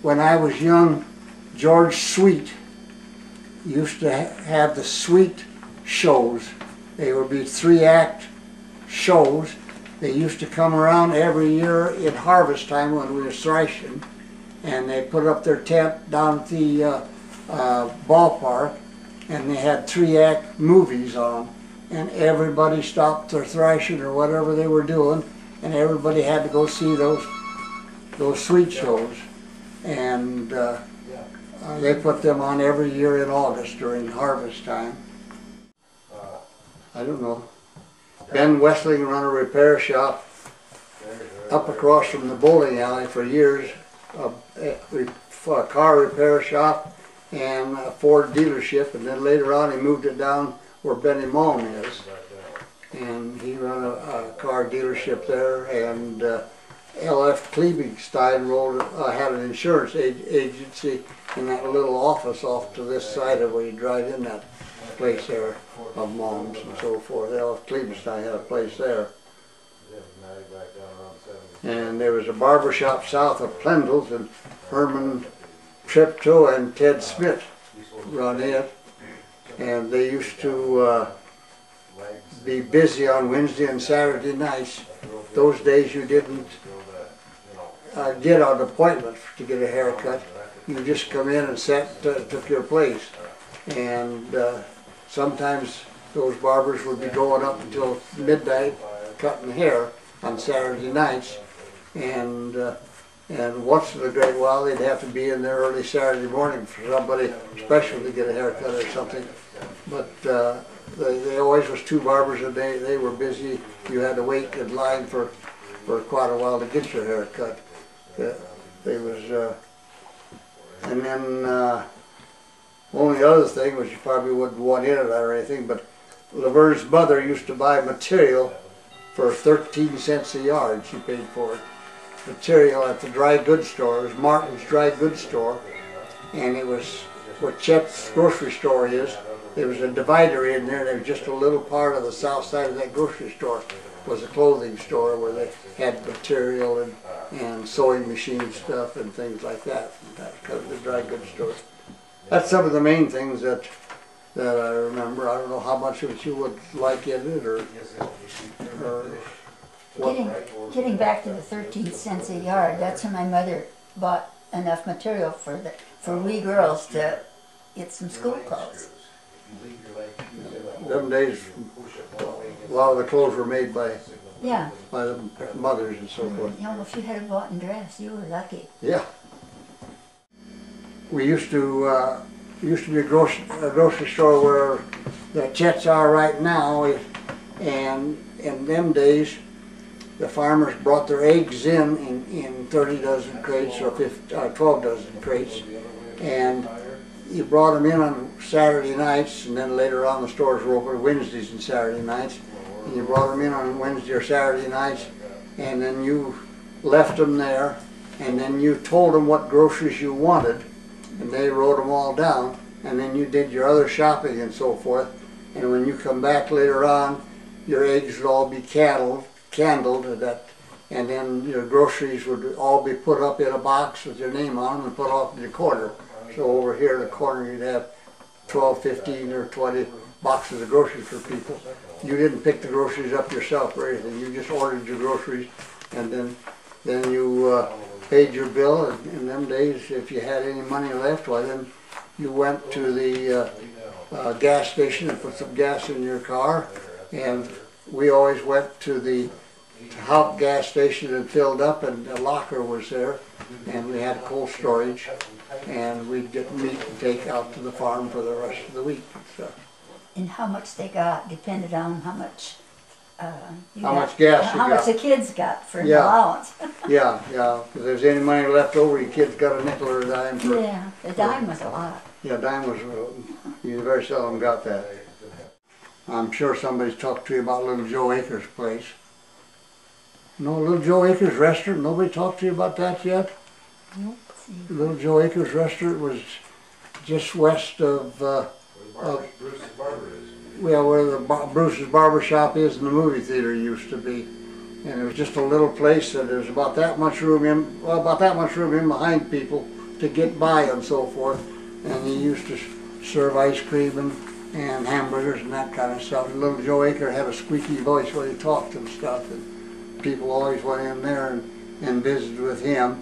when I was young, George Sweet used to have the Sweet shows. They would be 3-act shows. They used to come around every year in harvest time when we were threshing, and they put up their tent down at the ballpark, and they had 3-act movies on, and everybody stopped their threshing or whatever they were doing, and everybody had to go see those Sweet shows. And they put them on every year in August during harvest time. I don't know. Ben Westling run a repair shop up across from the bowling alley for years, a car repair shop and a Ford dealership, and then later on he moved it down where Benny Malm is, and he ran a car dealership there. And L.F. Klebingstein had an insurance agency in that little office off to this side of where you drive in that place there of Malm's and so forth. L.F. Klebingstein had a place there. And there was a barber shop south of Plendle's, and Herman Treptow and Ted Smith run it. And they used to be busy on Wednesday and Saturday nights. Those days you didn't get an appointment to get a haircut. You just come in and took your place. And sometimes those barbers would be going up until midnight cutting hair on Saturday nights. And once in a great while they'd have to be in there early Saturday morning for somebody special to get a haircut or something. But they always was 2 barbers a day. They were busy. You had to wait in line for quite a while to get your hair cut. And then only other thing, which you probably wouldn't want in it or anything, but Laverne's mother used to buy material for 13 cents a yard. She paid for it. Material at the dry goods store. It was Martin's Dry Goods Store, and it was where Chet's grocery store is. There was a divider in there. There was just a little part of the south side of that grocery store was a clothing store where they had material and sewing machine stuff and things like that. That was the dry goods store. That's some of the main things that I remember. I don't know how much of it you would like in it, or what. Getting back to the 13 cents a yard, that's when my mother bought enough material for we girls to get some school clothes. Them days, a lot of the clothes were made by the mothers and so forth. You know, if you had a bought-in dress, you were lucky. Yeah. We used to be a grocery store where the Chets are right now, and in them days, the farmers brought their eggs in 30 dozen crates or 12 dozen crates, and you brought them in on Saturday nights, and then later on the stores were open Wednesdays and Saturday nights, and you brought them in on Wednesday or Saturday nights, and then you left them there, and then you told them what groceries you wanted, and they wrote them all down, and then you did your other shopping and so forth, and when you come back later on, your eggs would all be candled, and then your groceries would all be put up in a box with your name on them and put off in the corner. So over here in the corner you'd have 12, 15 or 20 boxes of groceries for people. You didn't pick the groceries up yourself or anything. You just ordered your groceries, and then you paid your bill. And in them days, if you had any money left, well then you went to the gas station and put some gas in your car. And we always went to the Houck gas station and filled up, and a locker was there, and we had cold storage, and we'd get meat and take out to the farm for the rest of the week and stuff. And how much they got depended on how much much gas you got. How much the kids got for an allowance. Yeah. If there's any money left over, your kids got a nickel or a dime. Yeah, a dime was a lot. Yeah, a dime was, you very seldom got that. I'm sure somebody's talked to you about Little Joe Akers' place. No, Little Joe Akers' restaurant, nobody talked to you about that yet? Nope. Little Joe Akers' restaurant was just west of Bruce's Barber is. Well, where the Bruce's Barber Shop is and the movie theater used to be. And it was just a little place, and there was about that much room in behind people to get by and so forth. And he used to serve ice cream and hamburgers and that kind of stuff. And little Joe Aker had a squeaky voice when he talked and stuff, and people always went in there and visited with him.